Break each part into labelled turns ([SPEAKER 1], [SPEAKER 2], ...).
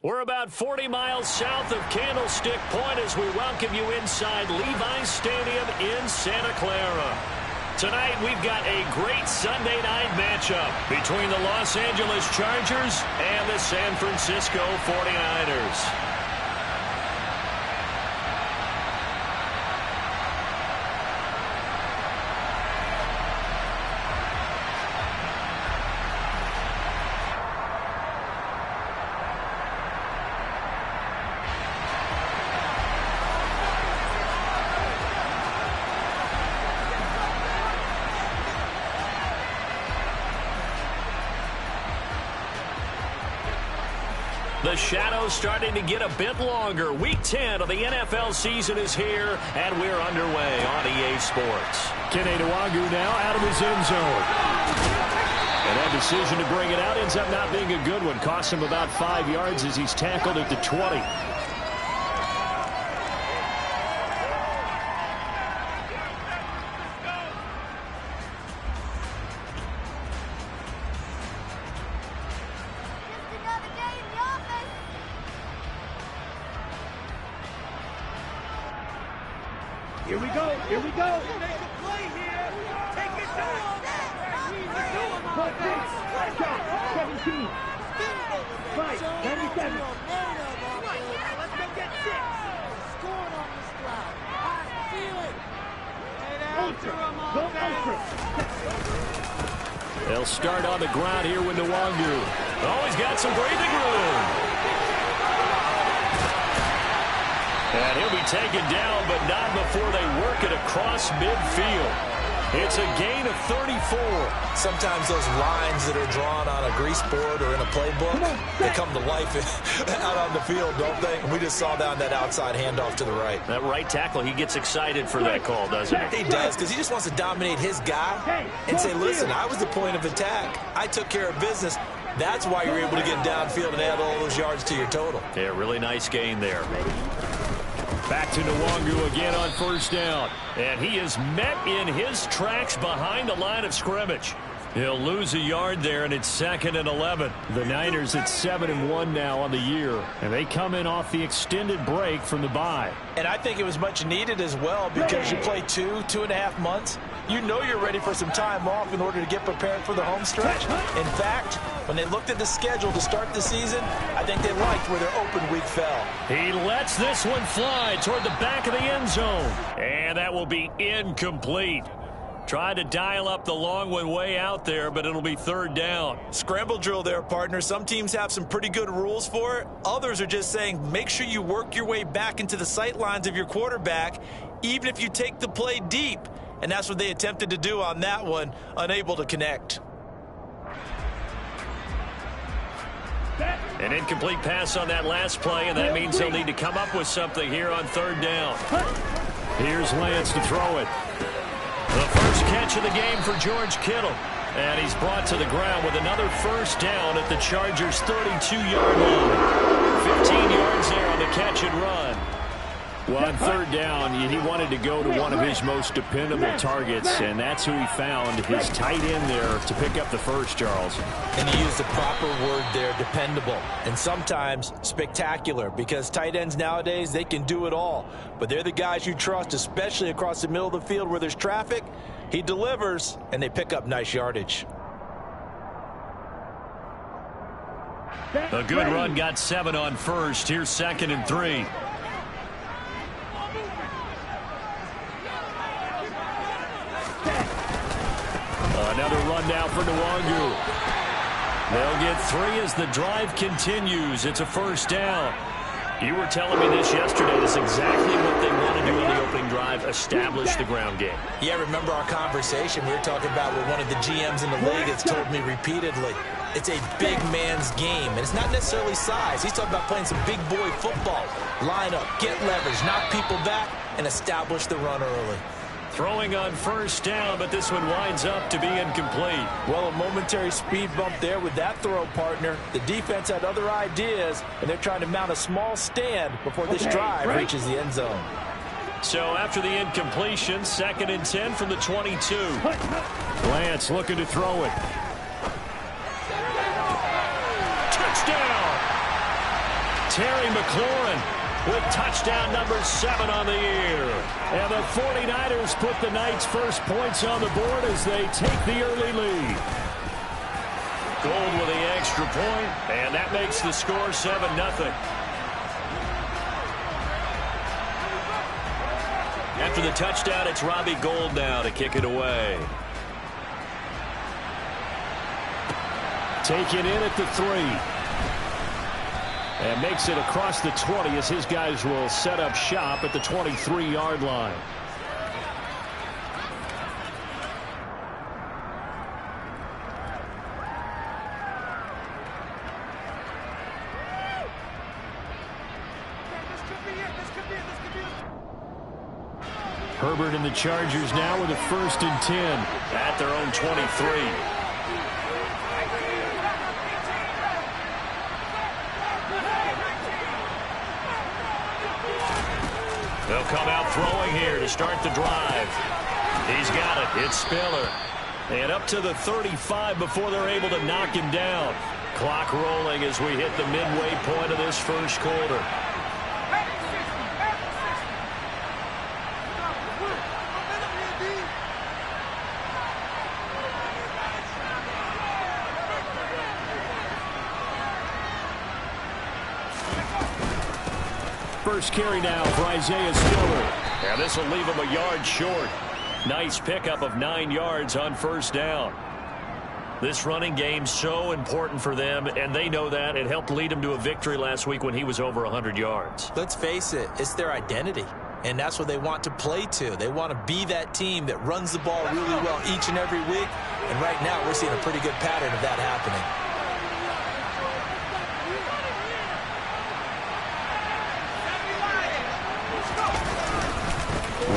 [SPEAKER 1] We're about 40 miles south of Candlestick Point as we welcome you inside Levi's Stadium in Santa Clara. Tonight, we've got a great Sunday night matchup between the Los Angeles Chargers and the San Francisco 49ers. The shadow's starting to get a bit longer. Week 10 of the NFL season is here, and we're underway on EA Sports.
[SPEAKER 2] Kene Nwangwu now out of his end zone. And that decision to bring it out ends up not being a good one. Costs him about 5 yards as he's tackled at the 20.
[SPEAKER 3] Here we go. Here we go. Make a play here. Take it down. 17. 5. 97. Let's go get 6. Scoring on this drive. I feel it. Go ultra.
[SPEAKER 2] They'll start on the ground here with Nwangwu.
[SPEAKER 1] Oh, he's got some breathing room. And he'll be taken down, but not before they work it across midfield. It's a gain of 34.
[SPEAKER 4] Sometimes those lines that are drawn on a grease board or in a playbook, they come to life out on the field, don't they? And we just saw that on that outside handoff to the right.
[SPEAKER 1] That right tackle, he gets excited for that call, doesn't he?
[SPEAKER 4] He does, because he just wants to dominate his guy and say, listen, I was the point of attack. I took care of business. That's why you're able to get downfield and add all those yards to your total.
[SPEAKER 1] Yeah, really nice gain there.
[SPEAKER 2] Back to Nwangwu again on first down.
[SPEAKER 1] And he is met in his tracks behind the line of scrimmage. He'll lose a yard there, and it's 2nd and 11.
[SPEAKER 2] The Niners at 7-1 now on the year, and they come in off the extended break from the bye.
[SPEAKER 4] And I think it was much needed as well, because you play 2.5 months. You know you're ready for some time off in order to get prepared for the home stretch. In fact, when they looked at the schedule to start the season, I think they liked where their open week fell.
[SPEAKER 1] He lets this one fly toward the back of the end zone. And that will be incomplete. Tried to dial up the long one way out there, but it'll be 3rd down.
[SPEAKER 4] Scramble drill there, partner. Some teams have some pretty good rules for it. Others are just saying make sure you work your way back into the sight lines of your quarterback, even if you take the play deep. And that's what they attempted to do on that one, unable to connect.
[SPEAKER 1] An incomplete pass on that last play, and that means they'll need to come up with something here on 3rd down.
[SPEAKER 2] Here's Lance to throw it.
[SPEAKER 1] The first catch of the game for George Kittle. And he's brought to the ground with another first down at the Chargers' 32-yard line. 15 yards there on the catch and run.
[SPEAKER 2] Well, on 3rd down, he wanted to go to one of his most dependable targets, and that's who he found, his tight end there, to pick up the first, Charles.
[SPEAKER 4] And he used the proper word there, dependable, and sometimes spectacular, because tight ends nowadays, they can do it all. But they're the guys you trust, especially across the middle of the field where there's traffic. He delivers, and they pick up nice yardage.
[SPEAKER 1] A good run got 7 on first. Here's 2nd and 3.
[SPEAKER 2] Another run now for Nwangwu.
[SPEAKER 1] They'll get 3 as the drive continues. It's a first down. You were telling me this yesterday. That's exactly what they want to do on the opening drive, establish the ground game.
[SPEAKER 4] Yeah, remember our conversation we were talking about with one of the GMs in the league that's told me repeatedly. It's a big man's game, and it's not necessarily size. He's talking about playing some big boy football. Line up, get leverage, knock people back, and establish the run early.
[SPEAKER 1] Throwing on first down, but this one winds up to be incomplete.
[SPEAKER 4] Well, a momentary speed bump there with that throw, partner. The defense had other ideas, and they're trying to mount a small stand before this drive reaches the end zone.
[SPEAKER 1] So after the incompletion, 2nd and 10 from the 22.
[SPEAKER 2] Lance looking to throw it.
[SPEAKER 1] 'Touchdown! Terry McLaurin with touchdown number 7 on the year. And the 49ers put the Knights' first points on the board as they take the early lead. Gold with the extra point, and that makes the score 7-0. After the touchdown, it's Robbie Gould now to kick it away. Taken in at the 3. And makes it across the 20 as his guys will set up shop at the 23-yard line. Herbert and the Chargers now with a 1st and 10 at their own 23. They'll come out throwing here to start the drive. He's got it. It's Spiller. And up to the 35 before they're able to knock him down. Clock rolling as we hit the midway point of this first quarter. First carry now for Isaiah Spiller. And this will leave him a yard short. Nice pickup of 9 yards on first down. This running game's so important for them, and they know that. It helped lead them to a victory last week when he was over 100 yards.
[SPEAKER 4] Let's face it, it's their identity, and that's what they want to play to. They want to be that team that runs the ball really well each and every week, and right now we're seeing a pretty good pattern of that happening.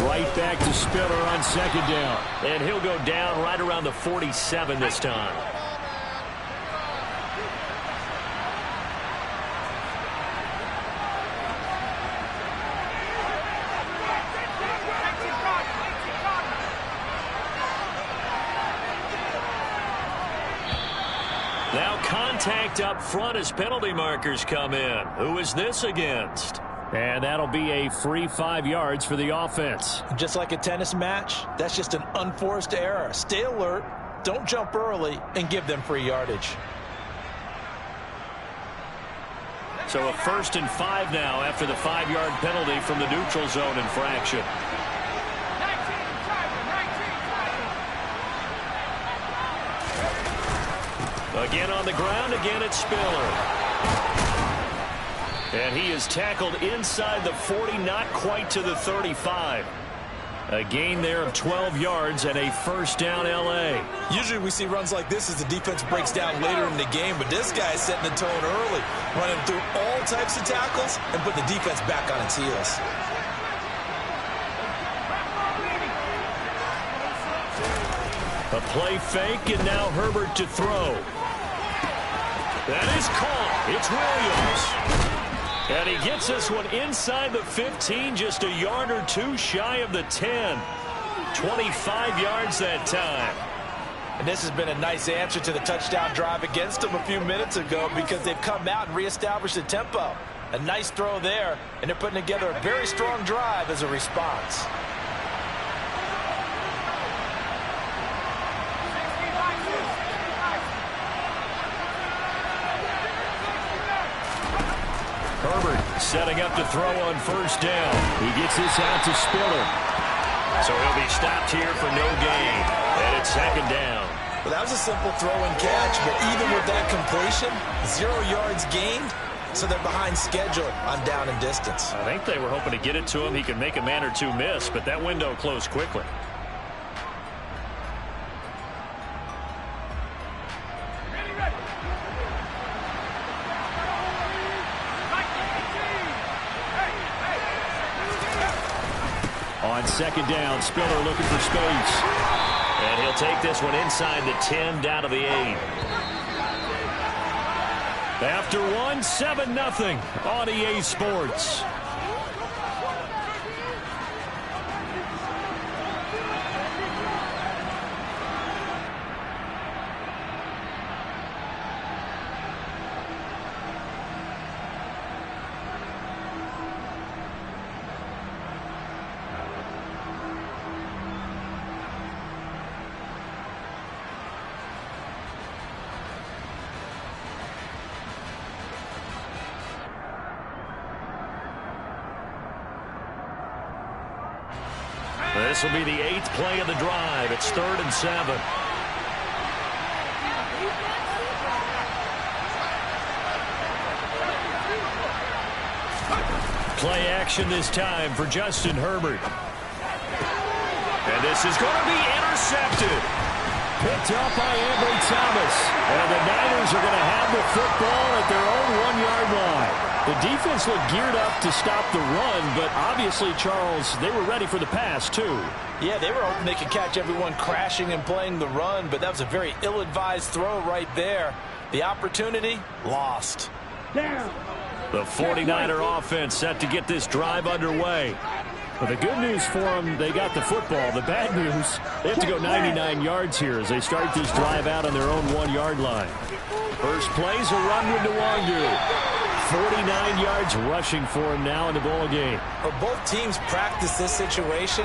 [SPEAKER 1] Right back to Spiller on second down. And he'll go down right around the 47 this time. Now contact up front as penalty markers come in. Who is this against? And that'll be a free 5 yards for the offense.
[SPEAKER 4] Just like a tennis match, that's just an unforced error. Stay alert, don't jump early, and give them free yardage.
[SPEAKER 1] So a 1st and 5 now after the 5-yard penalty from the neutral zone infraction. Again on the ground, again it's Spiller. And he is tackled inside the 40, not quite to the 35. A gain there of 12 yards and a first down L.A.
[SPEAKER 4] Usually we see runs like this as the defense breaks down later in the game, but this guy is setting the tone early, running through all types of tackles and putting the defense back on its heels.
[SPEAKER 1] A play fake, and now Herbert to throw. That is caught. It's Williams. And he gets this one inside the 15, just a yard or two shy of the 10. 25 yards that time.
[SPEAKER 4] And this has been a nice answer to the touchdown drive against them a few minutes ago because they've come out and reestablished the tempo. A nice throw there, and they're putting together a very strong drive as a response.
[SPEAKER 1] Herbert setting up to throw on first down. He gets this out to Spiller. So he'll be stopped here for no gain. And it's second down.
[SPEAKER 4] Well, that was a simple throw and catch, but even with that completion, 0 yards gained, so they're behind schedule on down and distance.
[SPEAKER 1] I think they were hoping to get it to him. He could make a man or two miss, but that window closed quickly. On second down, Spiller looking for space. And he'll take this one inside the 10, down to the 8. After one, 7-0 on EA Sports. This will be the 8th play of the drive. It's 3rd and 7. Play action this time for Justin Herbert. And this is going to be intercepted.
[SPEAKER 2] Picked up by Ambry Thomas.
[SPEAKER 1] And the Niners are going to have the football at their own 1-yard line.
[SPEAKER 2] The defense looked geared up to stop the run, but obviously, Charles, they were ready for the pass, too.
[SPEAKER 4] Yeah, they were hoping they could catch everyone crashing and playing the run, but that was a very ill-advised throw right there. The opportunity, lost.
[SPEAKER 3] Down.
[SPEAKER 1] The 49er offense set to get this drive underway.
[SPEAKER 2] Well, the good news for them, they got the football. The bad news, they have to go 99 yards here as they start this drive out on their own 1-yard line.
[SPEAKER 1] First play's a run with Nwangu. 49 yards rushing for him now in the ball game.
[SPEAKER 4] Well, both teams practice this situation,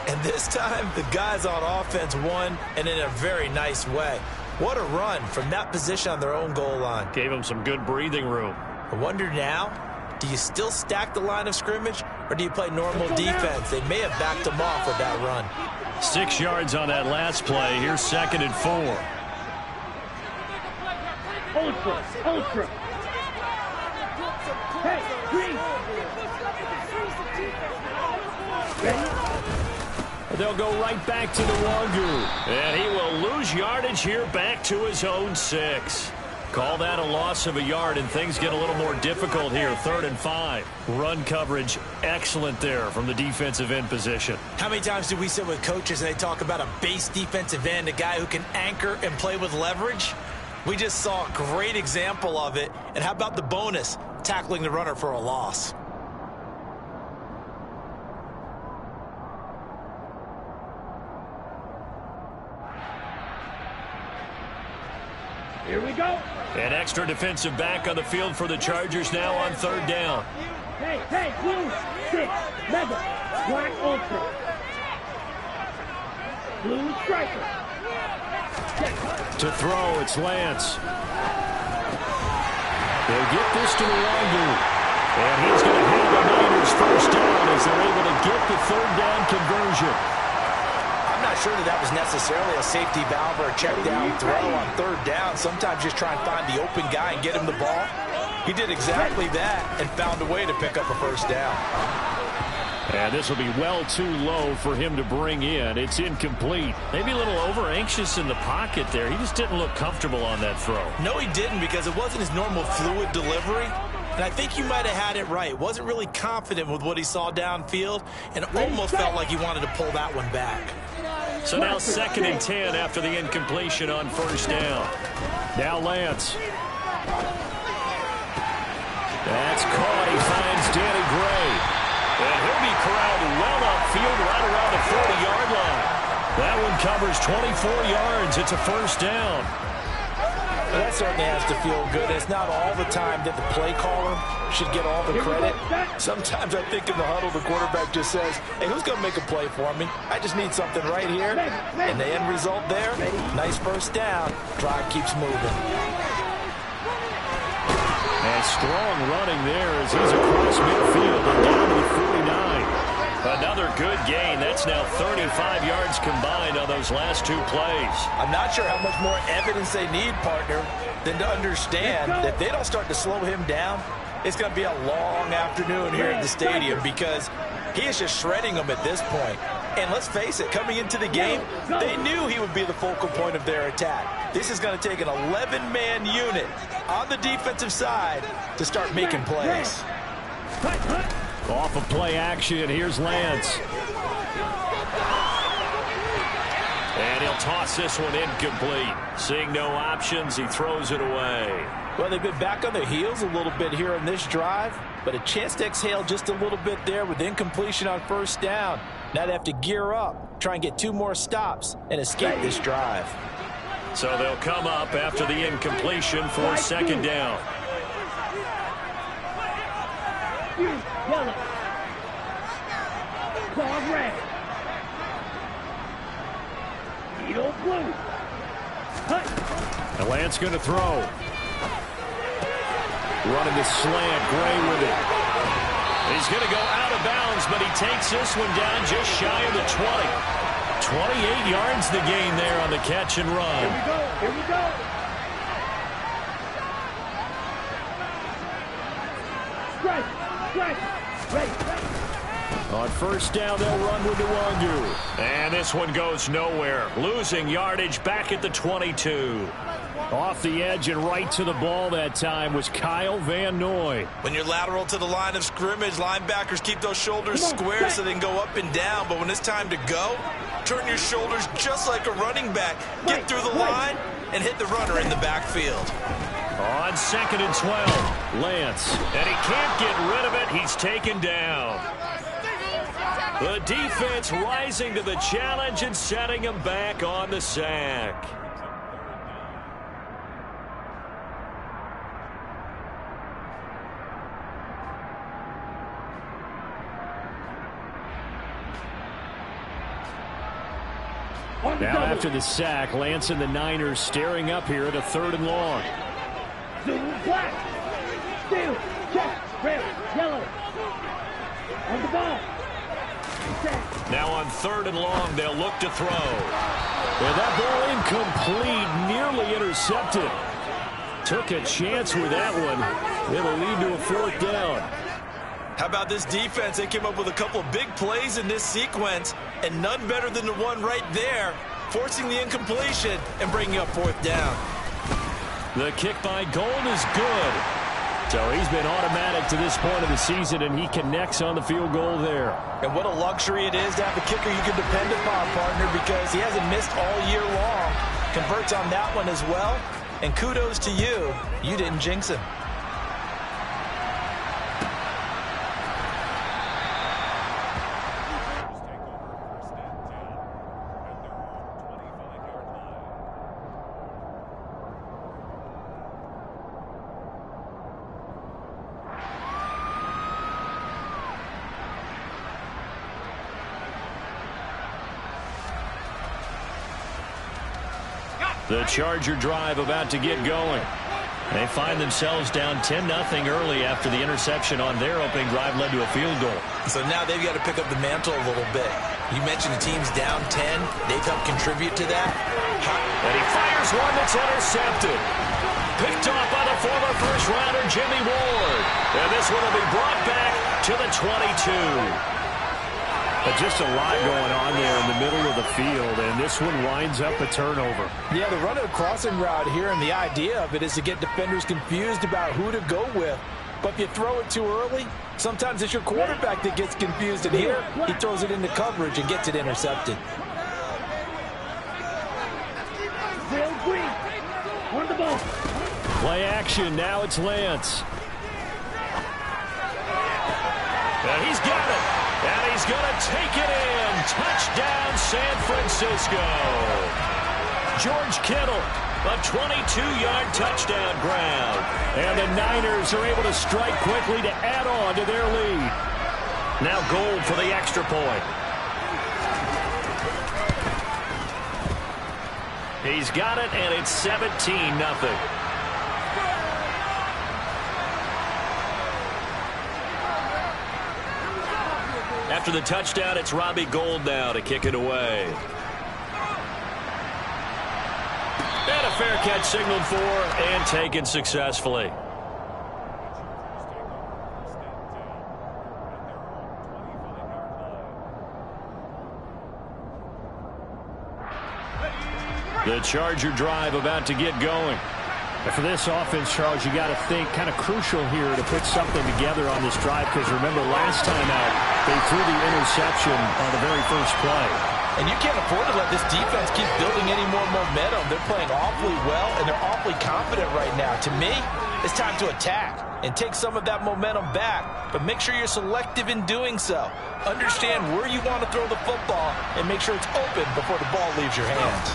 [SPEAKER 4] and this time the guys on offense won, and in a very nice way. What a run from that position on their own goal line.
[SPEAKER 1] Gave him some good breathing room.
[SPEAKER 4] I wonder now, do you still stack the line of scrimmage, or do you play normal defense? They may have backed them off with that run.
[SPEAKER 1] 6 yards on that last play. Here's 2nd and 4.
[SPEAKER 3] Ultra. Hey, green.
[SPEAKER 1] They'll go right back to Nwangu. And he will lose yardage here back to his own 6. Call that a loss of a yard, and things get a little more difficult here. 3rd and 5. Run coverage excellent there from the defensive end position.
[SPEAKER 4] How many times do we sit with coaches and they talk about a base defensive end, a guy who can anchor and play with leverage? We just saw a great example of it. And how about the bonus, tackling the runner for a loss?
[SPEAKER 3] Here we go.
[SPEAKER 1] An extra defensive back on the field for the Chargers now on 3rd down.
[SPEAKER 3] Hey, blue, 6, mega, black ultra. Blue striker.
[SPEAKER 2] To throw, it's Lance. They'll get this to Nwangu.
[SPEAKER 1] And he's going to have the Niners first down as they're able to get the 3rd down conversion.
[SPEAKER 4] I'm not sure that was necessarily a safety valve or a check down throw on 3rd down. Sometimes just try and find the open guy and get him the ball. He did exactly that and found a way to pick up a first down.
[SPEAKER 1] And this will be well too low for him to bring in. It's incomplete. Maybe a little over-anxious in the pocket there. He just didn't look comfortable on that throw.
[SPEAKER 4] No, he didn't, because it wasn't his normal fluid delivery. And I think you might have had it right. Wasn't really confident with what he saw downfield and almost felt like he wanted to pull that one back.
[SPEAKER 1] So now 2nd and 10 after the incompletion on 1st down.
[SPEAKER 2] Now Lance.
[SPEAKER 1] That's caught. He finds Danny Gray. And he'll be corralled well upfield right around the 40-yard line. That one covers 24 yards. It's a first down.
[SPEAKER 4] Well, that certainly has to feel good. It's not all the time that the play caller should get all the credit. Sometimes I think in the huddle, the quarterback just says, hey, who's going to make a play for me? I just need something right here. And the end result there, nice first down. Drive keeps moving.
[SPEAKER 1] And strong running there as he's across midfield and down to the 49. Another good gain. That's now 35 yards combined on those last 2 plays.
[SPEAKER 4] I'm not sure how much more evidence they need, partner, than to understand that if they don't start to slow him down, it's going to be a long afternoon here at the stadium, because he is just shredding them at this point. And let's face it, coming into the game, they knew he would be the focal point of their attack. This is going to take an 11-man unit on the defensive side to start making plays.
[SPEAKER 1] Off of play action, here's Lance. And he'll toss this one incomplete. Seeing no options, he throws it away.
[SPEAKER 4] Well, they've been back on their heels a little bit here in this drive, but a chance to exhale just a little bit there with incompletion on 1st down. Now they have to gear up, try and get 2 more stops, and escape this drive.
[SPEAKER 1] So they'll come up after the incompletion for 2nd down.
[SPEAKER 3] Yellow. Claw red. Needle blue.
[SPEAKER 1] And Lance going to throw. Running the slant, Gray with it. He's going to go out of bounds, but he takes this one down just shy of the 20. 28 yards the gain there on the catch and run.
[SPEAKER 3] Here we go. Here we go. Strike. Strike. Right.
[SPEAKER 2] On first down, they'll run with Nwangu.
[SPEAKER 1] And this one goes nowhere. Losing yardage back at the 22.
[SPEAKER 2] Off the edge and right to the ball that time was Kyle Van Noy.
[SPEAKER 4] When you're lateral to the line of scrimmage, linebackers keep those shoulders square so they can go up and down. But when it's time to go, turn your shoulders just like a running back. Get through the line and hit the runner in the backfield.
[SPEAKER 1] On 2nd and 12.
[SPEAKER 2] Lance.
[SPEAKER 1] And he can't get rid of it. He's taken down. The defense rising to the challenge and setting him back on the sack.
[SPEAKER 2] Now after the sack, Lance and the Niners staring up here at a 3rd and long.
[SPEAKER 3] Black. Steel. Check. Red. Yellow. On the ball.
[SPEAKER 1] Now on 3rd and long, they'll look to throw.
[SPEAKER 2] And that ball incomplete, nearly intercepted. Took a chance with that one. It'll lead to a 4th down.
[SPEAKER 4] How about this defense? They came up with a couple of big plays in this sequence, and none better than the one right there, forcing the incompletion and bringing up 4th down.
[SPEAKER 1] The kick by Gold is good.
[SPEAKER 2] So he's been automatic to this point of the season, and he connects on the field goal there.
[SPEAKER 4] And what a luxury it is to have a kicker you can depend upon, partner, because he hasn't missed all year long. Converts on that one as well. And kudos to you. You didn't jinx him.
[SPEAKER 1] The Charger drive about to get going. They find themselves down 10-0 early after the interception on their opening drive led to a field goal.
[SPEAKER 4] So now they've got to pick up the mantle a little bit. You mentioned the team's down 10. They've helped contribute to that.
[SPEAKER 1] And he fires one that's intercepted. Picked off by the former first-rounder Jimmy Ward. And this one will be brought back to the 22.
[SPEAKER 2] But just a lot going on there in the middle of the field, and this one winds up a turnover.
[SPEAKER 4] Yeah, the run of the crossing route here, and the idea of it is to get defenders confused about who to go with. But if you throw it too early, sometimes it's your quarterback that gets confused, and here he throws it into coverage and gets it intercepted.
[SPEAKER 3] Real green. On the ball.
[SPEAKER 2] Play action. Now it's Lance.
[SPEAKER 1] And he's got it. And he's going to take it in. Touchdown, San Francisco. George Kittle, a 22-yard touchdown grab.
[SPEAKER 2] And the Niners are able to strike quickly to add on to their lead.
[SPEAKER 1] Now Gold for the extra point. He's got it, and it's 17-0. After the touchdown, it's Robbie Gould now to kick it away. And a fair catch signaled for and taken successfully. The Charger drive about to get going.
[SPEAKER 2] And for this offense, Charles, you got to think kind of crucial here to put something together on this drive, because remember last time out they threw the interception on the very first play.
[SPEAKER 4] And you can't afford to let this defense keep building any more momentum. They're playing awfully well, and they're awfully confident right now. To me, it's time to attack and take some of that momentum back. But make sure you're selective in doing so. Understand where you want to throw the football and make sure it's open before the ball leaves your hands.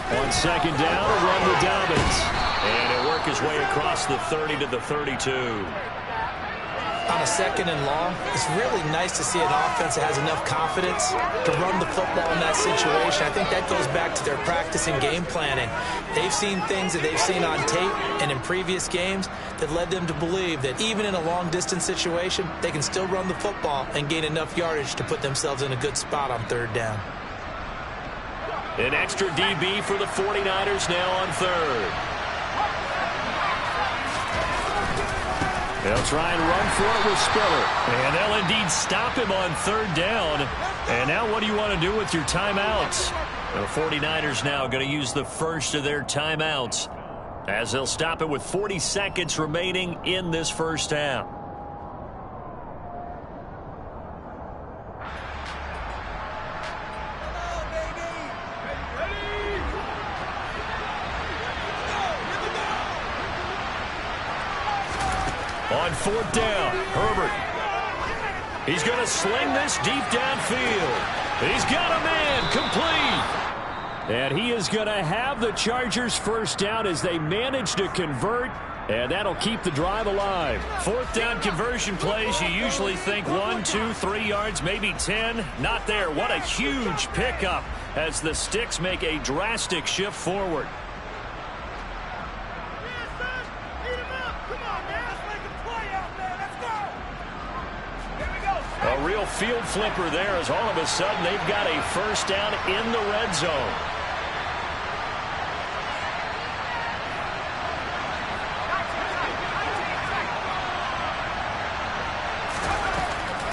[SPEAKER 2] On second down, a run with Dobbins.
[SPEAKER 1] And he'll work his way across the 30 to the 32.
[SPEAKER 4] On a 2nd and long, it's really nice to see an offense that has enough confidence to run the football in that situation. I think that goes back to their practice and game planning. They've seen things that they've seen on tape and in previous games that led them to believe that even in a long-distance situation, they can still run the football and gain enough yardage to put themselves in a good spot on 3rd down.
[SPEAKER 1] An extra DB for the 49ers now on 3rd.
[SPEAKER 2] They'll try and run for it with Spiller.
[SPEAKER 1] And they'll indeed stop him on 3rd down. And now what do you want to do with your timeouts? The 49ers now going to use the first of their timeouts as they'll stop it with 40 seconds remaining in this first half. On 4th down, Herbert. He's going to sling this deep downfield. He's got a man complete.
[SPEAKER 2] And he is going to have the Chargers first down as they manage to convert, and that'll keep the drive alive.
[SPEAKER 1] 4th down conversion plays, you usually think 1, 2, 3 yards, maybe 10. Not there. What a huge pickup as the Sticks make a drastic shift forward. A real field flipper there as all of a sudden they've got a first down in the red zone.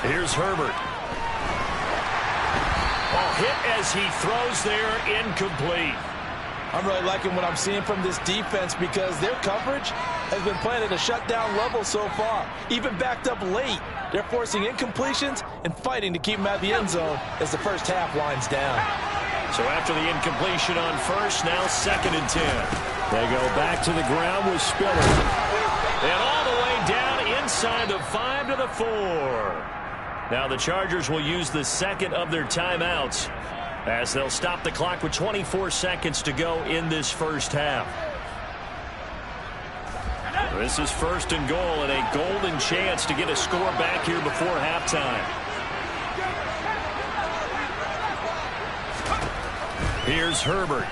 [SPEAKER 1] Here's Herbert. Hit as he throws there, incomplete.
[SPEAKER 4] I'm really liking what I'm seeing from this defense because their coverage has been playing at a shutdown level so far. Even backed up late, they're forcing incompletions and fighting to keep them out of the end zone as the first half winds down.
[SPEAKER 1] So after the incompletion on first, now 2nd and 10.
[SPEAKER 2] They go back to the ground with Spiller.
[SPEAKER 1] And all the way down inside the 5 to the 4. Now the Chargers will use the 2nd of their timeouts as they'll stop the clock with 24 seconds to go in this first half. This is 1st and goal and a golden chance to get a score back here before halftime. Here's Herbert.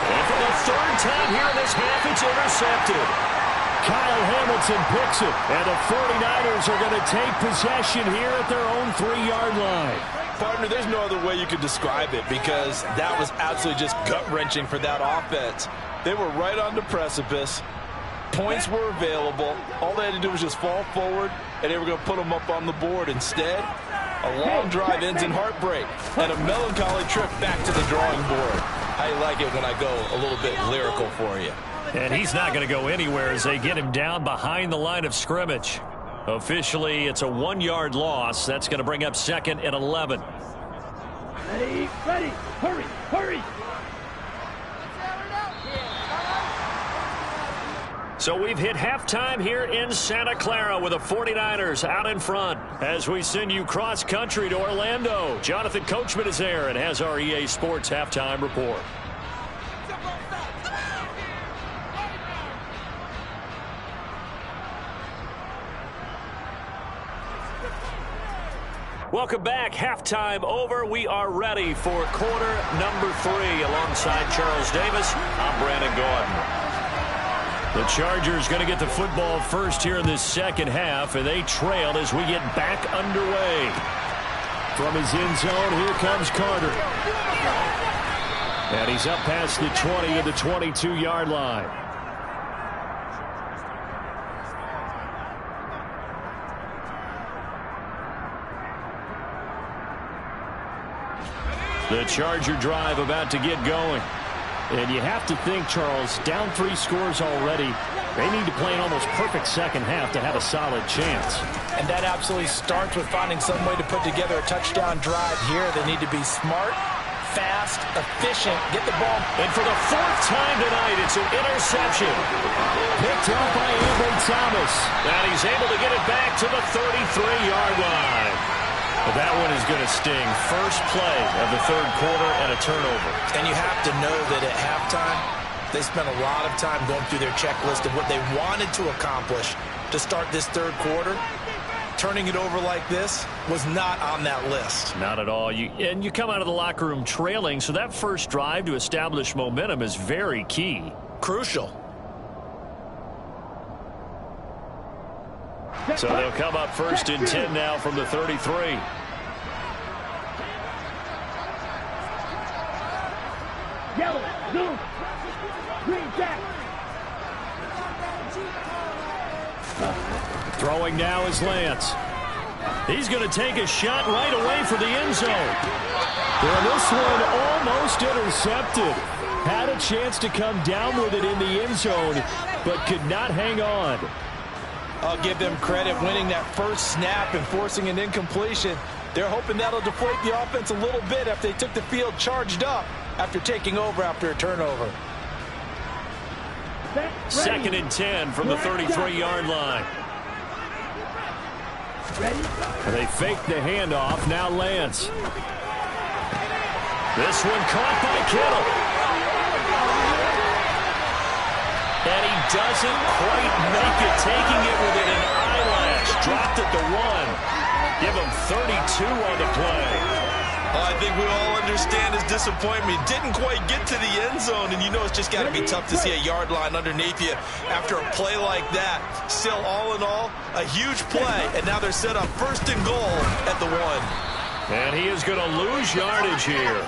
[SPEAKER 1] And for the 3rd time here in this half, it's intercepted.
[SPEAKER 2] Kyle Hamilton picks it, and the 49ers are going to take possession here at their own 3-yard line.
[SPEAKER 5] Partner, there's no other way you could describe it because that was absolutely just gut-wrenching for that offense. They were right on the precipice. Points were available. All they had to do was just fall forward, and they were going to put them up on the board. Instead, a long drive ends in heartbreak and a melancholy trip back to the drawing board. I like it when I go a little bit lyrical for you.
[SPEAKER 1] And he's not going to go anywhere as they get him down behind the line of scrimmage. Officially, it's a 1-yard loss. That's going to bring up 2nd and 11.
[SPEAKER 3] Ready, ready, hurry, hurry.
[SPEAKER 1] So we've hit halftime here in Santa Clara with the 49ers out in front. As we send you cross-country to Orlando, Jonathan Coachman is there and has our EA Sports halftime report. Welcome back. Halftime over. We are ready for quarter number 3. Alongside Charles Davis, I'm Brandon Gordon. The Chargers going to get the football first here in this second half, and they trail as we get back underway.
[SPEAKER 2] From his end zone, here comes Carter. And he's up past the 20 of the 22-yard line.
[SPEAKER 1] The Charger drive about to get going.
[SPEAKER 2] And you have to think, Charles, down 3 scores already. They need to play an almost perfect second half to have a solid chance.
[SPEAKER 4] And that absolutely starts with finding some way to put together a touchdown drive here. They need to be smart, fast, efficient, get the ball.
[SPEAKER 1] And for the 4th time tonight, it's an interception.
[SPEAKER 2] Picked up by Ambry Thomas.
[SPEAKER 1] And he's able to get it back to the 33-yard line. But that one is going to sting. First play of the 3rd quarter and a turnover.
[SPEAKER 4] And you have to know that at halftime, They spent a lot of time going through their checklist of what they wanted to accomplish to start this third quarter. Turning it over like this was not on that list.
[SPEAKER 1] Not at all. And you come out of the locker room trailing, so that first drive to establish momentum is very key.
[SPEAKER 4] Crucial.
[SPEAKER 1] So they'll come up first and 10 now from the 33.
[SPEAKER 3] Yellow, blue, green, jack.
[SPEAKER 1] Throwing now is Lance. He's going to take a shot right away for the end zone.
[SPEAKER 2] And this one almost intercepted. Had a chance to come down with it in the end zone, but could not hang on.
[SPEAKER 5] I'll give them credit winning that first snap and forcing an incompletion. They're hoping that'll deflate the offense a little bit after they took the field charged up after taking over after a turnover.
[SPEAKER 1] Second and 10 from the 33-yard line.
[SPEAKER 2] They fake the handoff. Now Lance.
[SPEAKER 1] This one caught by Kittle. And he doesn't quite make it, taking it within an eyelash. Dropped at the 1. Give him 32 on the play.
[SPEAKER 5] I think we all understand his disappointment. Didn't quite get to the end zone, and you know it's just got to be tough to see a yard line underneath you after a play like that. Still, all in all, a huge play, and now they're set up first and goal at the 1.
[SPEAKER 1] And he is going to lose yardage here.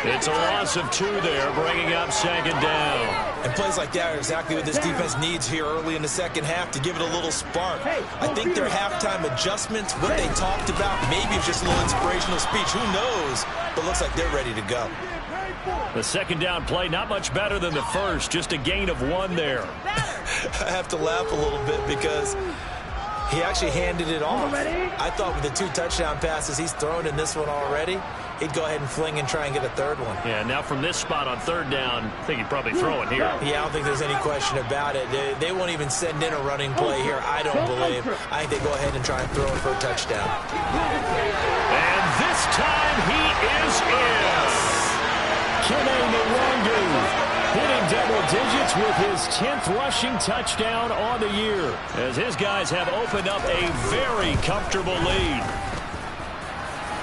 [SPEAKER 1] It's a loss of 2 there, bringing up second down.
[SPEAKER 4] And plays like that are exactly what this defense needs here early in the second half to give it a little spark. I think their halftime adjustments, what they talked about, maybe it's just a little inspirational speech. Who knows? But looks like they're ready to go.
[SPEAKER 1] The second down play, not much better than the first. Just a gain of 1 there.
[SPEAKER 4] I have to laugh a little bit because he actually handed it off. I thought with the 2 touchdown passes he's thrown in this one already, he'd go ahead and fling and try and get a third one.
[SPEAKER 1] Yeah, now from this spot on third down, I think he'd probably throw it here.
[SPEAKER 4] Yeah, I don't think there's any question about it. They won't even send in a running play here, I don't believe. I think they go ahead and try and throw it for a touchdown.
[SPEAKER 1] And this time he is in.
[SPEAKER 2] Kene Nwangu hitting double digits with his 10th rushing touchdown on the year,
[SPEAKER 1] as his guys have opened up a very comfortable lead.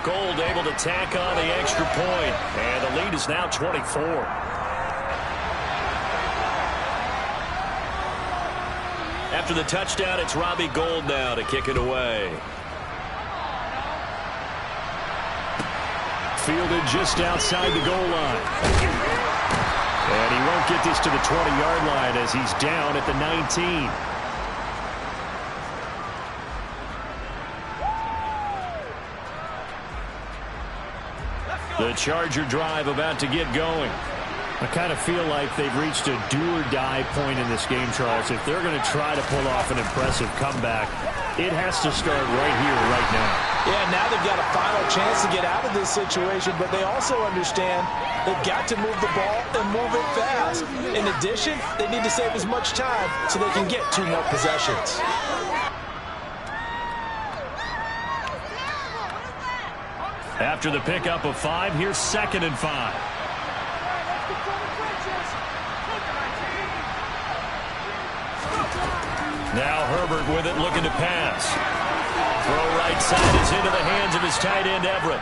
[SPEAKER 1] Gold able to tack on the extra point, and the lead is now 24. After the touchdown, it's Robbie Gould now to kick it away.
[SPEAKER 2] Fielded just outside the goal line. And he won't get this to the 20-yard line as he's down at the 19. The Charger drive about to get going. I kind of feel like they've reached a do-or-die point in this game, Charles. If they're going to try to pull off an impressive comeback, it has to start right here, right now.
[SPEAKER 5] Yeah, now they've got a final chance to get out of this situation, but they also understand they've got to move the ball and move it fast. In addition, they need to save as much time so they can get 2 more possessions.
[SPEAKER 1] After the pickup of 5, here's second and 5. Now Herbert with it, looking to pass. Throw right side is into the hands of his tight end, Everett.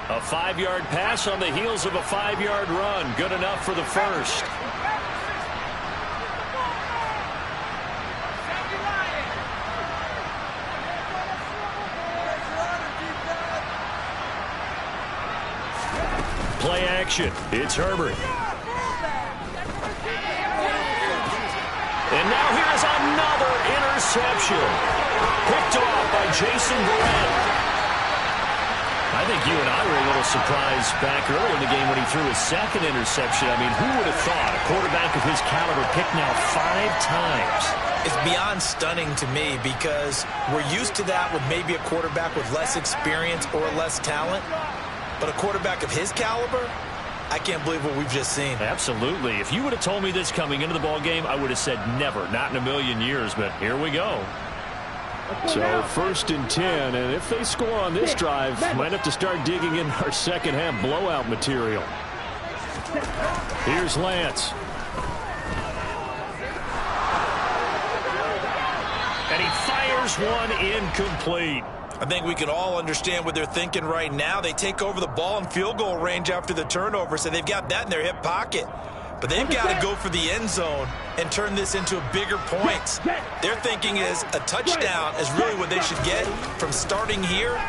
[SPEAKER 1] A 5-yard pass on the heels of a 5-yard run. Good enough for the first. Play action. It's Herbert. And now here's another interception. Picked off by Jason Verrett. I think you and I were a little surprised back earlier in the game when he threw his second interception. I mean, who would have thought a quarterback of his caliber picked now 5 times?
[SPEAKER 4] It's beyond stunning to me because we're used to that with maybe a quarterback with less experience or less talent. But a quarterback of his caliber, I can't believe what we've just seen.
[SPEAKER 1] Absolutely. If you would have told me this coming into the ball game, I would have said never, not in a million years. But here we go.
[SPEAKER 2] So first and 10, and if they score on this drive, might have to start digging in our second half blowout material. Here's Lance.
[SPEAKER 1] this one incomplete.
[SPEAKER 4] I think we can all understand what they're thinking right now. They take over the ball in field goal range after the turnover, so they've got that in their hip pocket. But they've got to go for the end zone and turn this into bigger points. Their thinking is a touchdown is really what they should get from starting here.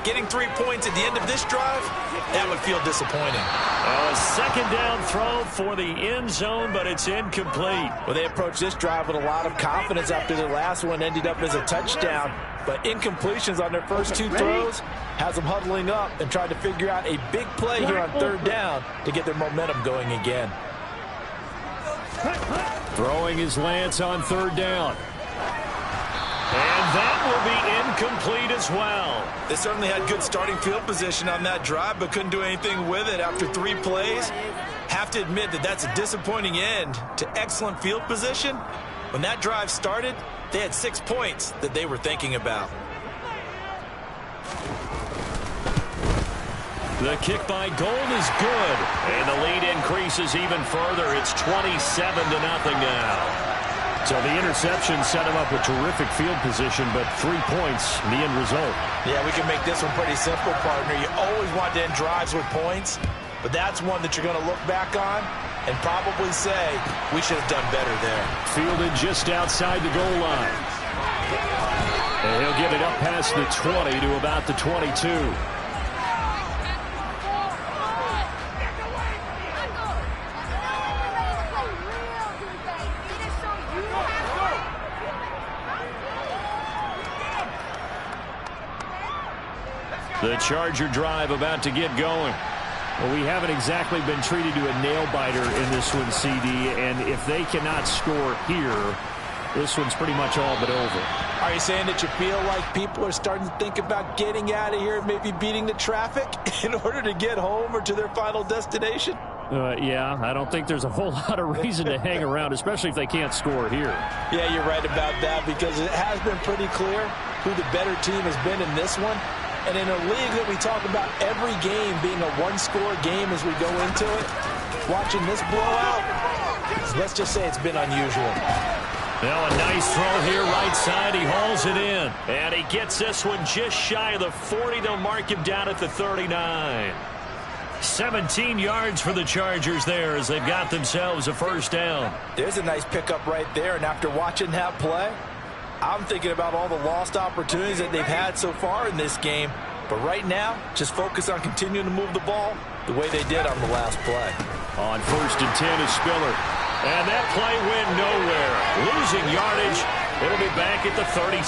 [SPEAKER 4] Getting 3 points at the end of this drive, that would feel disappointing.
[SPEAKER 1] A second down throw for the end zone, but it's incomplete.
[SPEAKER 4] Well, they approached this drive with a lot of confidence after their last one ended up as a touchdown. But incompletions on their first 2 throws has them huddling up and trying to figure out a big play here on third down to get their momentum going again.
[SPEAKER 2] Throwing is Lance on third down.
[SPEAKER 1] And that will be incomplete as well.
[SPEAKER 4] They certainly had good starting field position on that drive, but couldn't do anything with it after 3 plays. Have to admit that that's a disappointing end to excellent field position. When that drive started, they had 6 points that they were thinking about.
[SPEAKER 1] The kick by Gold is good. And the lead increases even further. It's 27-0 now.
[SPEAKER 2] So the interception set him up with terrific field position, but 3 points in the end result.
[SPEAKER 4] Yeah, we can make this one pretty simple, partner. You always want to end drives with points, but that's one that you're going to look back on and probably say, we should have done better there.
[SPEAKER 2] Fielded just outside the goal line. And he'll give it up past the 20 to about the 22.
[SPEAKER 1] The Charger drive about to get going.
[SPEAKER 2] Well, we haven't exactly been treated to a nail-biter in this one, CD, and if they cannot score here, this one's pretty much all but over.
[SPEAKER 4] Are you saying that you feel like people are starting to think about getting out of here, maybe beating the traffic in order to get home or to their final destination?
[SPEAKER 2] Yeah, I don't think there's a whole lot of reason to hang around, especially if they can't score here.
[SPEAKER 4] Yeah, you're right about that, because it has been pretty clear who the better team has been in this one. And in a league that we talk about every game being a one-score game as we go into it, watching this blowout, let's just say it's been unusual.
[SPEAKER 1] Now a nice throw here right side. He hauls it in. And he gets this one just shy of the 40. They'll mark him down at the 39. 17 yards for the Chargers there as they've got themselves a first down.
[SPEAKER 4] There's a nice pickup right there. And after watching that play, I'm thinking about all the lost opportunities that they've had so far in this game. But right now, just focus on continuing to move the ball the way they did on the last play.
[SPEAKER 1] On 1st and 10 is Spiller. And that play went nowhere. Losing yardage. It'll be back at the 36.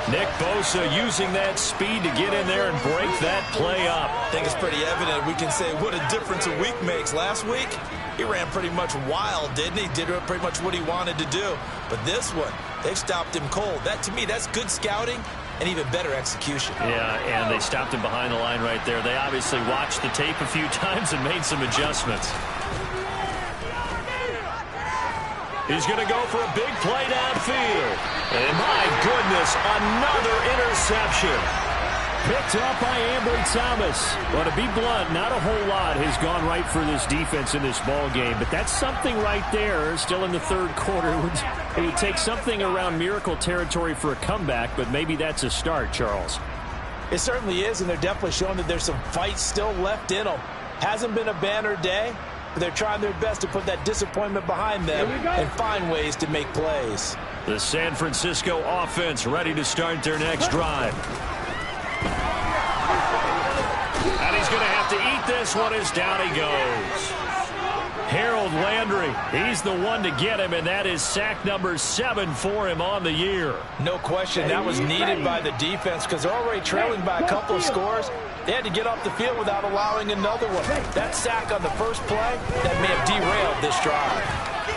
[SPEAKER 1] Nick Bosa using that speed to get in there and break that play up.
[SPEAKER 4] I think it's pretty evident. We can say what a difference a week makes. Last week, he ran pretty much wild, didn't he? Did pretty much what he wanted to do. But this one, they've stopped him cold. That, to me, that's good scouting and even better execution.
[SPEAKER 1] Yeah, and they stopped him behind the line right there. They obviously watched the tape a few times and made some adjustments. He's going to go for a big play downfield. And my goodness, another interception.
[SPEAKER 2] Picked up by Ambry Thomas. Well, to be blunt, not a whole lot has gone right for this defense in this ball game, but that's something right there. Still in the third quarter. It would take something around miracle territory for a comeback, but maybe that's a start, Charles.
[SPEAKER 4] It certainly is, and they're definitely showing that there's some fight still left in them. Hasn't been a banner day, but they're trying their best to put that disappointment behind them and find ways to make plays.
[SPEAKER 1] The San Francisco offense ready to start their next drive. And he's going to have to eat this one as down he goes. Harold Landry, he's the one to get him, and that is sack number 7 for him on the year.
[SPEAKER 4] No question, that was needed by the defense because they're already trailing by a couple of scores. They had to get off the field without allowing another one. That sack on the first play, that may have derailed this drive.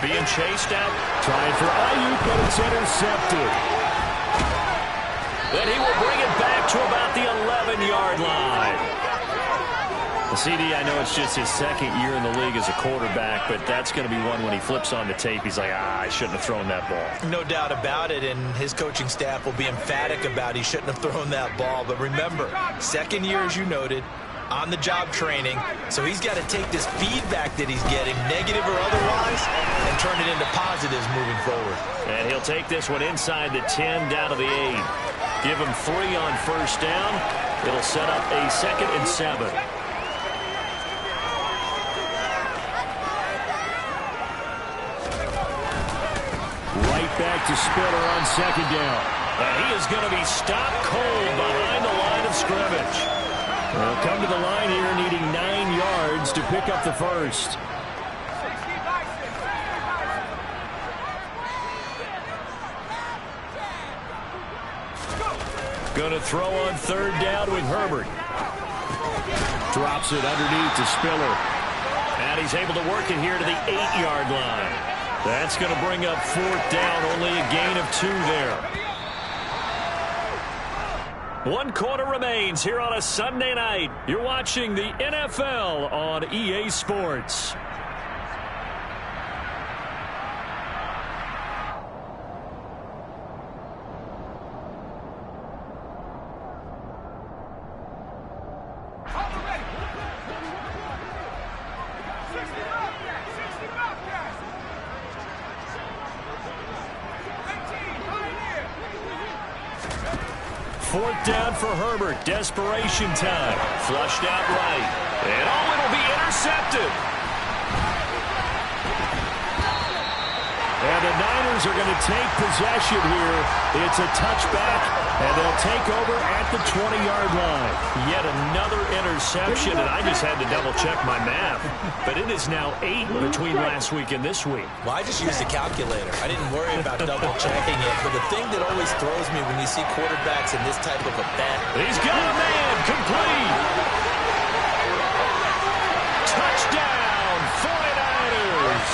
[SPEAKER 1] Being chased out.
[SPEAKER 2] Trying for Ayuk, but it's intercepted.
[SPEAKER 1] Then he will bring it back to about the 11-yard line.
[SPEAKER 2] CD, I know it's just his second year in the league as a quarterback, but that's going to be one when he flips on the tape. He's like, I shouldn't have thrown that ball.
[SPEAKER 4] No doubt about it, and his coaching staff will be emphatic about he shouldn't have thrown that ball. But remember, second year, as you noted, on-the-job training. So he's got to take this feedback that he's getting, negative or otherwise, and turn it into positives moving forward.
[SPEAKER 1] And he'll take this one inside the 10 down to the 8. Give him 3 on first down. It'll set up a 2nd and 7.
[SPEAKER 2] Right back to Spiller on 2nd down.
[SPEAKER 1] And he is going to be stopped cold behind the line of scrimmage.
[SPEAKER 2] They'll come to the line here needing 9 yards to pick up the first.
[SPEAKER 1] Going to throw on 3rd down with Herbert.
[SPEAKER 2] Drops it underneath to Spiller.
[SPEAKER 1] And he's able to work it here to the 8-yard line. That's going to bring up 4th down, only a gain of 2 there. 1 quarter remains here on a Sunday night. You're watching the NFL on EA Sports. Fourth down for Herbert. Desperation time. Flushed out right. And it'll be intercepted.
[SPEAKER 2] And the Niners are going to take possession here. It's a touchback, and they'll take over at the 20-yard line.
[SPEAKER 1] Yet another interception, and I just had to double-check my math. But it is now 8 between last week and this week.
[SPEAKER 4] Well, I just used a calculator. I didn't worry about double-checking it. But the thing that always throws me when you see quarterbacks in this type of a bet.
[SPEAKER 1] He's got a man complete. Touchdown, 49ers.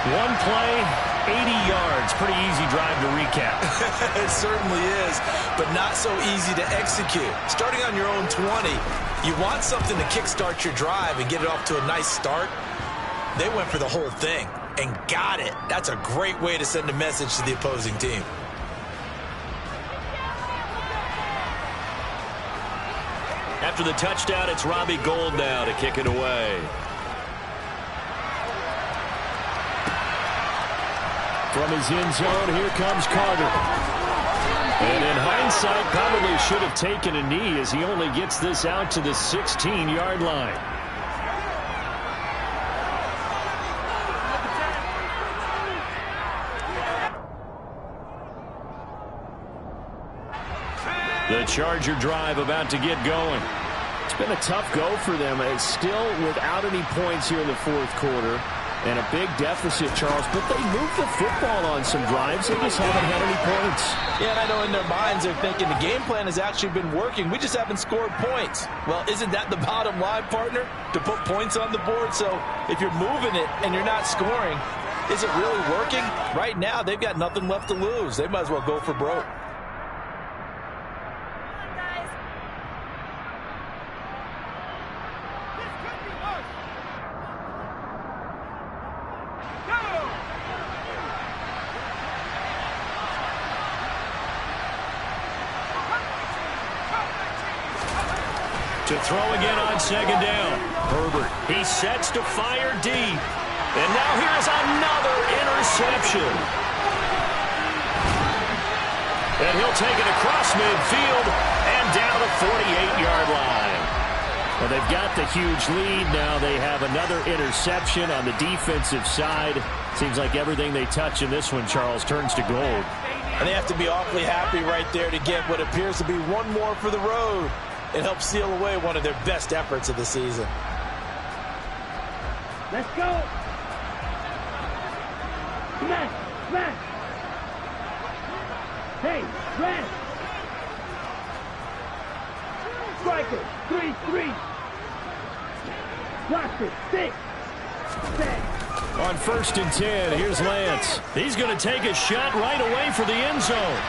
[SPEAKER 1] 1 play, 80 yards. Pretty easy drive to recap.
[SPEAKER 4] It certainly is, but not so easy to execute. Starting on your own 20, you want something to kickstart your drive and get it off to a nice start. They went for the whole thing and got it. That's a great way to send a message to the opposing team.
[SPEAKER 1] After the touchdown, it's Robbie Gould now to kick it away.
[SPEAKER 2] From his end zone, here comes Carter. And in hindsight, probably should have taken a knee as he only gets this out to the 16-yard line.
[SPEAKER 1] The Charger drive about to get going.
[SPEAKER 2] It's been a tough go for them. It's still without any points here in the 4th quarter. And a big deficit, Charles, but they moved the football on some drives. They just haven't had any points.
[SPEAKER 5] Yeah, and I know in their minds they're thinking the game plan has actually been working. We just haven't scored points. Well, isn't that the bottom line, partner? To put points on the board. So if you're moving it and you're not scoring, is it really working? Right now, they've got nothing left to lose. They might as well go for broke.
[SPEAKER 1] To throw again on 2nd down. Herbert, he sets to fire deep. And now here's another interception. And he'll take it across midfield and down the 48-yard line.
[SPEAKER 2] Well, they've got the huge lead. Now they have another interception on the defensive side. Seems like everything they touch in this one, Charles, turns to gold.
[SPEAKER 5] And they have to be awfully happy right there to get what appears to be one more for the road. It helps seal away one of their best efforts of the season.
[SPEAKER 3] Let's go. Smash, smash. Hey, rest. Striker, 3-3. Block it, 6. Set.
[SPEAKER 2] On 1st and 10, here's Lance.
[SPEAKER 1] He's going to take a shot right away for the end zone.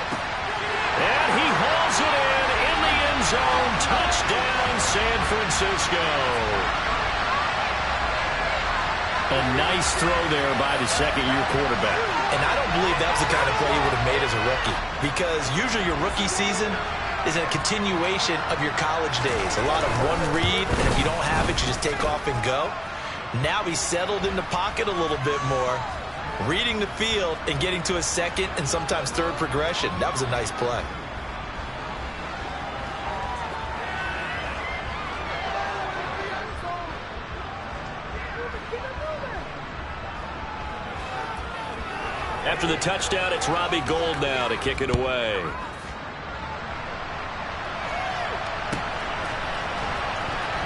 [SPEAKER 1] And he hauls it in the end zone. Touchdown, San Francisco. A nice throw there by the 2nd-year quarterback.
[SPEAKER 4] And I don't believe that was the kind of play he would have made as a rookie. Because usually your rookie season, is a continuation of your college days. A lot of one read, and if you don't have it, you just take off and go. Now he's settled in the pocket a little bit more, reading the field and getting to a second and sometimes third progression. That was a nice play.
[SPEAKER 1] After the touchdown, it's Robbie Gould now to kick it away.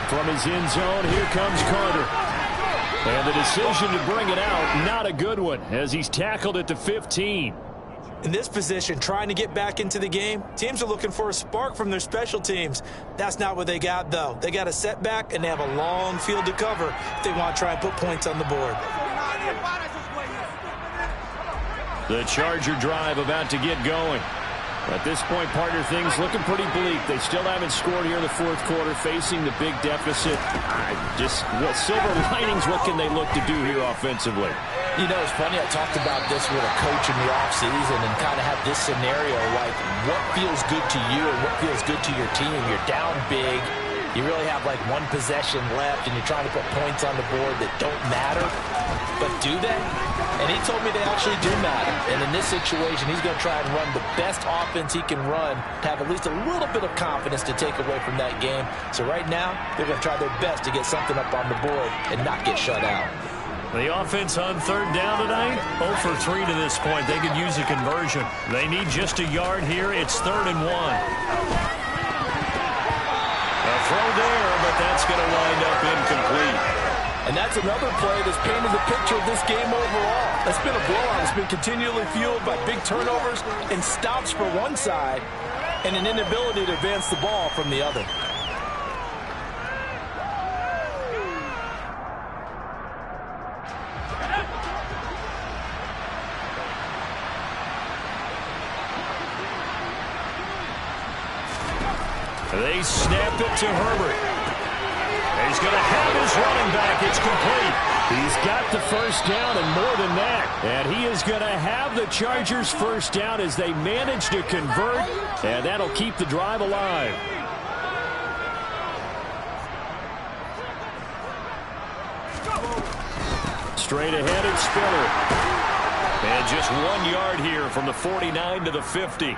[SPEAKER 2] From his end zone, here comes Carter. And the decision to bring it out, not a good one, as he's tackled at the 15.
[SPEAKER 4] In this position, trying to get back into the game, teams are looking for a spark from their special teams. That's not what they got, though. They got a setback, and they have a long field to cover if they want to try and put points on the board.
[SPEAKER 2] The Charger drive about to get going. At this point, partner, things looking pretty bleak. They still haven't scored here in the fourth quarter, facing the big deficit. Silver linings, what can they look to do here offensively?
[SPEAKER 4] You know, it's funny, I talked about this with a coach in the offseason and kind of have this scenario, like what feels good to you and what feels good to your team. You're down big. You really have like one possession left, and you're trying to put points on the board that don't matter. But do they? And he told me they actually do matter. And in this situation, he's going to try and run the best offense he can run to have at least a little bit of confidence to take away from that game. So right now, they're going to try their best to get something up on the board and not get shut out.
[SPEAKER 1] The offense on third down tonight, 0 for 3 to this point. They could use a conversion. They need just a yard here. It's 3rd and 1. A throw there, but that's going to wind up incomplete.
[SPEAKER 5] And that's another play that's painted the picture of this game overall. It's been a blowout. It's been continually fueled by big turnovers and stops for one side and an inability to advance the ball from the other.
[SPEAKER 1] They snap it to Herbert. He's going to have his running back. It's complete.
[SPEAKER 2] He's got the first down and more than that. And he is going to have the Chargers first down as they manage to convert. And that'll keep the drive alive. Straight ahead, it's Spiller.
[SPEAKER 1] And just 1 yard here from the 49 to the 50.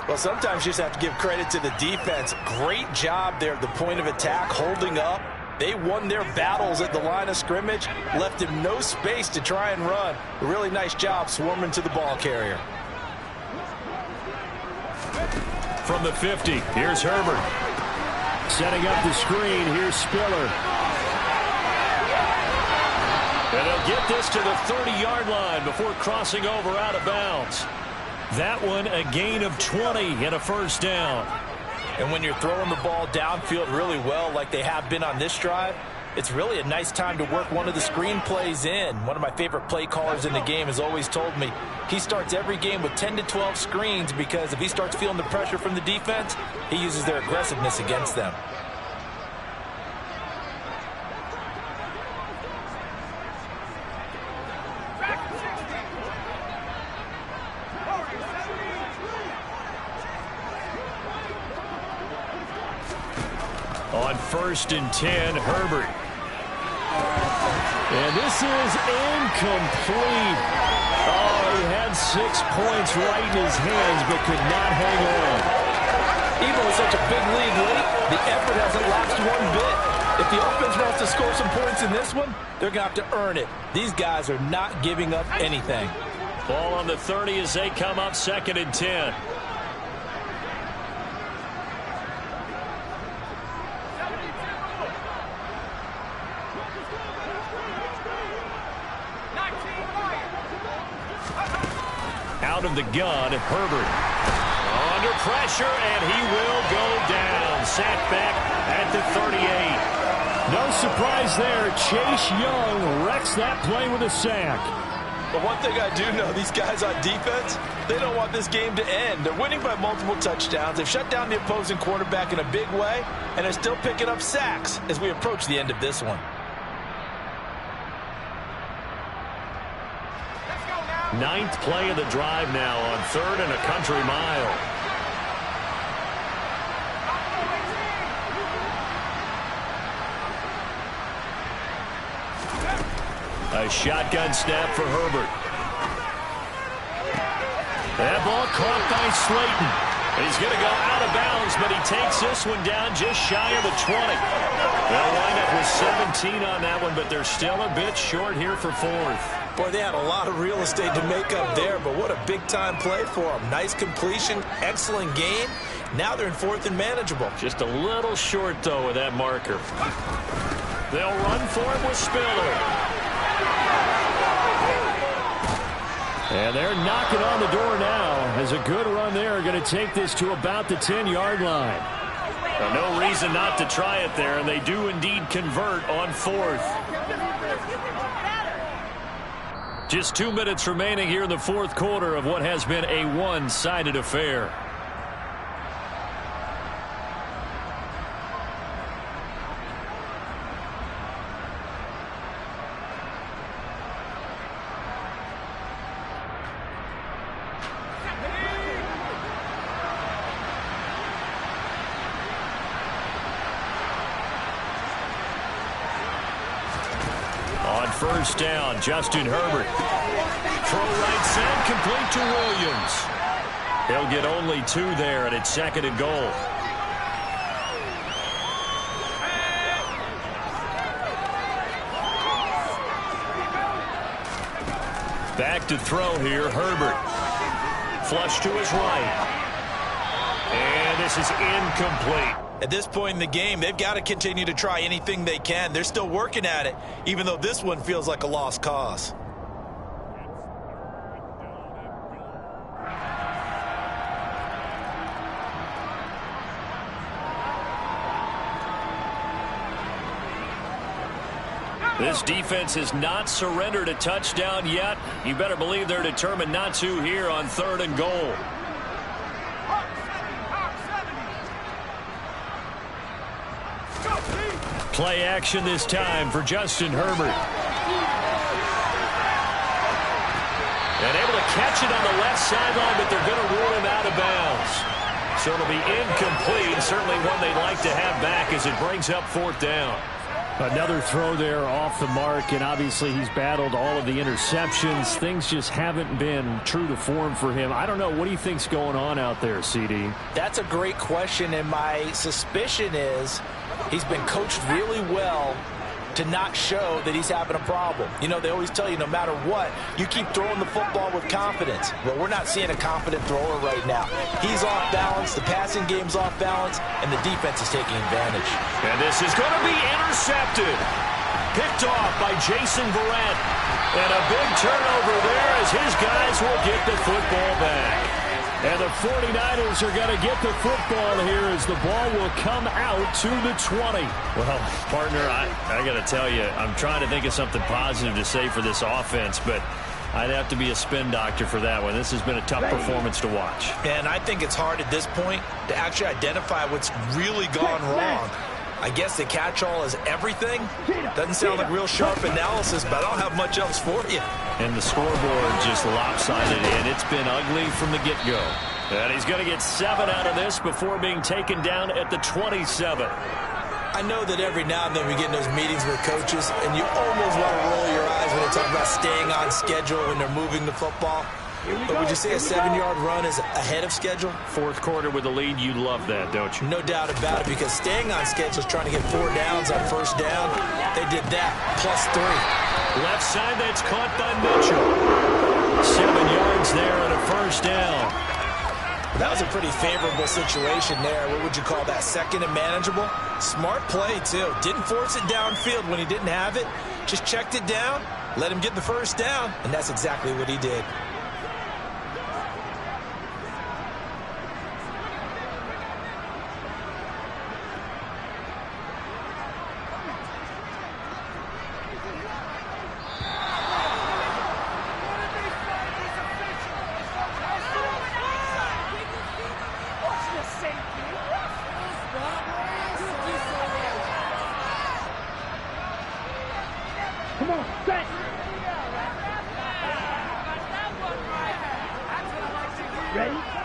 [SPEAKER 4] Well, sometimes you just have to give credit to the defense. Great job there at the point of attack, holding up. They won their battles at the line of scrimmage, left him no space to try and run. A really nice job swarming to the ball carrier.
[SPEAKER 1] From the 50, here's Herbert.
[SPEAKER 2] Setting up the screen, here's Spiller.
[SPEAKER 1] And they'll get this to the 30-yard line before crossing over out of bounds. That one, a gain of 20 and a first down.
[SPEAKER 4] And when you're throwing the ball downfield really well like they have been on this drive, it's really a nice time to work one of the screen plays in. One of my favorite play callers in the game has always told me he starts every game with 10 to 12 screens because if he starts feeling the pressure from the defense, he uses their aggressiveness against them.
[SPEAKER 1] On 1st and 10, Herbert.
[SPEAKER 2] And this is incomplete. Oh, he had 6 points right in his hands, but could not hang on.
[SPEAKER 5] Even with such a big lead late, the effort hasn't lapsed one bit. If the offense wants to score some points in this one, they're going to have to earn it. These guys are not giving up anything.
[SPEAKER 1] Ball on the 30 as they come up 2nd and 10. Out of the gun, Herbert. Under pressure, and he will go down. Sacked back at the 38.
[SPEAKER 2] No surprise there. Chase Young wrecks that play with a sack.
[SPEAKER 5] But one thing I do know, these guys on defense, they don't want this game to end. They're winning by multiple touchdowns. They've shut down the opposing quarterback in a big way, and they're still picking up sacks as we approach the end of this one.
[SPEAKER 1] 9th play of the drive now on 3rd and a country mile. A shotgun snap for Herbert. That ball caught by Slayton. He's going to go out of bounds, but he takes this one down just shy of the 20. They'll wind up with 17 on that one, but they're still a bit short here for fourth.
[SPEAKER 4] Boy, they had a lot of real estate to make up there, but what a big-time play for them. Nice completion, excellent game. Now they're in fourth and manageable.
[SPEAKER 1] Just a little short, though, with that marker. They'll run for it with Spiller. And they're knocking on the door now as a good run there. Going to take this to about the 10-yard line. Well, no reason not to try it there, and they do indeed convert on fourth. Just 2 minutes remaining here in the fourth quarter of what has been a one-sided affair. On first down, Justin Herbert. Throw right side, complete to Williams. He'll get only 2 there, and it's second and goal. Back to throw here, Herbert. Flush to his right. And this is incomplete.
[SPEAKER 4] At this point in the game, they've got to continue to try anything they can. They're still working at it, even though this one feels like a lost cause.
[SPEAKER 1] This defense has not surrendered a touchdown yet. You better believe they're determined not to here on third and goal. Play action this time for Justin Herbert. And able to catch it on the left sideline, but they're going to rule him out of bounds. So it'll be incomplete. Certainly one they'd like to have back as it brings up fourth down.
[SPEAKER 2] Another throw there off the mark, and obviously he's battled all of the interceptions. Things just haven't been true to form for him. I don't know. What do you think's going on out there, CD?
[SPEAKER 4] That's a great question, and my suspicion is he's been coached really well to not show that he's having a problem. You know, they always tell you no matter what, you keep throwing the football with confidence. Well, we're not seeing a confident thrower right now. He's off balance, the passing game's off balance, and the defense is taking advantage.
[SPEAKER 1] And this is going to be intercepted. Picked off by Jason Verrett. And a big turnover there as his guys will get the football back. And the 49ers are going to get the football here as the ball will come out to the 20.
[SPEAKER 2] Well, partner, I got to tell you, I'm trying to think of something positive to say for this offense, but I'd have to be a spin doctor for that one. This has been a tough performance to watch.
[SPEAKER 4] And I think it's hard at this point to actually identify what's really gone wrong. I guess the catch-all is everything. Doesn't sound like real sharp analysis, but I don't have much else for you.
[SPEAKER 2] And the scoreboard just lopsided, and it's been ugly from the get-go.
[SPEAKER 1] And he's going to get 7 out of this before being taken down at the 27.
[SPEAKER 4] I know that every now and then we get in those meetings with coaches, and you almost want to roll your eyes when they talk about staying on schedule when they're moving the football. But would you say a 7-yard run is ahead of schedule?
[SPEAKER 1] Fourth quarter with the lead, you love that, don't you?
[SPEAKER 4] No doubt about it, because staying on schedule is trying to get 4 downs on first down. They did that, plus 3.
[SPEAKER 1] Left side, that's caught by Mitchell. 7 yards there and a first down.
[SPEAKER 4] That was a pretty favorable situation there. What would you call that, second and manageable? Smart play, too. Didn't force it downfield when he didn't have it. Just checked it down, let him get the first down, and that's exactly what he did.
[SPEAKER 3] Come on, set. Ready?